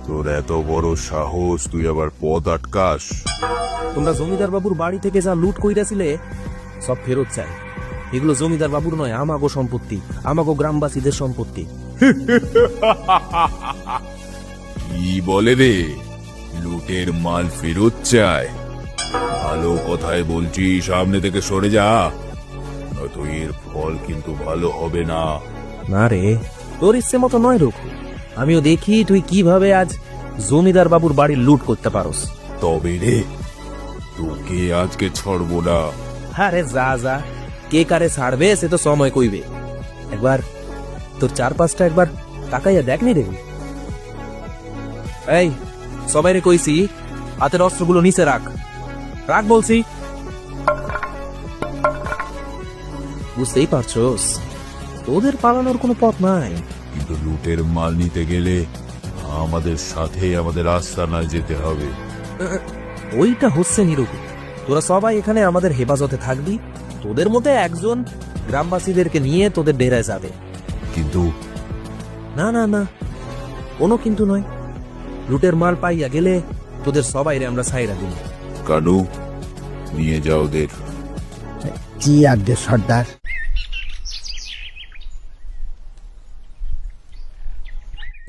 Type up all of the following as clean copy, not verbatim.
তোর এত বড় সাহস, তুই আবার পথ আটকাস? তোমরা জমিদার বাবুর বাড়ি থেকে যা লুট কইরাছিলে সব ফেরত চাই। এগুলো জমিদার বাবুর নয়, আমাগো সম্পত্তি, আমাগো গ্রামবাসীদের সম্পত্তি। কি বলে রে? লুটের মাল ফেরত চায়? ভালো কথায় বলছি, সামনে থেকে সরে যা, নয়তো এর ফল কিন্তু ভালো হবে না। না রে, তোর ইচ্ছে মতো নয় রূপ। আমিও দেখি তুই কিভাবে আজ জমিদার বাবুর বাড়ি লুট করতে পারোস। তবে রে, তোকে আজকে ছাড়বো না। আরে যা যা, কে কারে ছাড়বে সে তো সময় কইবে। একবার তোর চারপাশটা একবার তাকাইয়া দেখনি রে। এই সবাই রে কইছি, হাতের অস্ত্রগুলো নিচে রাখ, রাখ বলছি। বুঝতেই পারছোস তোদের পালানোর কোনো পথ নাই। কিন্তু লুটের মাল নিতে গেলে আমাদের সাথে আমাদের আস্তানায় যেতে হবে। ওইটা হচ্ছে নিরুপী। তোরা সবাই এখানে আমাদের হেফাজতে থাকবি। তোদের মধ্যে একজন গ্রামবাসীদেরকে নিয়ে তোদের ডেরায় যাবে। কিন্তু না না না, কোনো কিন্তু নয়। লুটের মাল পাইয়া গেলে তোদের সবাই রে আমরা ছাইরা দিই। কানু, নিয়ে যাও ওদের। জি আজ্ঞে সর্দার।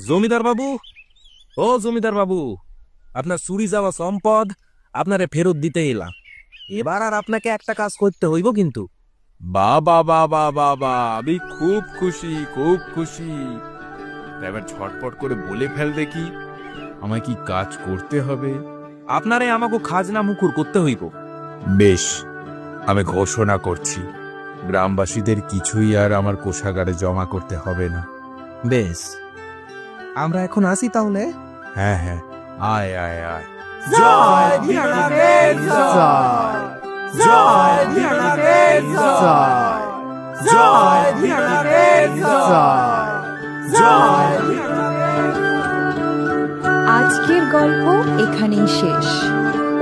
জমিদার বাবু, ও জমিদার বাবু, আপনার চুরি যাওয়া সম্পদ আপনারে ফেরত দিতে এলাম। এবার আর আপনাকে একটা কাজ করতে হইব কিন্তু। বাবা বাবা বাবা, আমি খুব খুশি, খুব খুশি। এবার ঝটপট করে বলে ফেল দেখি, আমায় কি কাজ করতে হবে? আপনারে আমাকে খাজনা মুকুর করতে হইব। বেশ, আমি ঘোষণা করছি, গ্রামবাসীদের কিছুই আর আমার কোষাগারে জমা করতে হবে না। বেশ, আমরা এখন আসি তাহলে। হ্যাঁ হ্যাঁ, আয় আয় আয়। জয় ভীমনাথের জয়, জয় ভীমনাথের জয়, জয় ভীমনাথের জয়, জয় ভীমনাথের। আজকের গল্প এখানেই শেষ।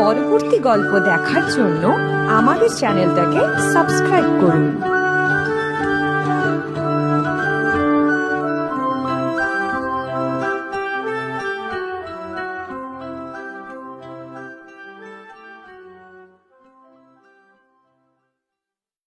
পরবর্তী গল্প দেখার জন্য আমাদের চ্যানেলটাকে সাবস্ক্রাইব করুন।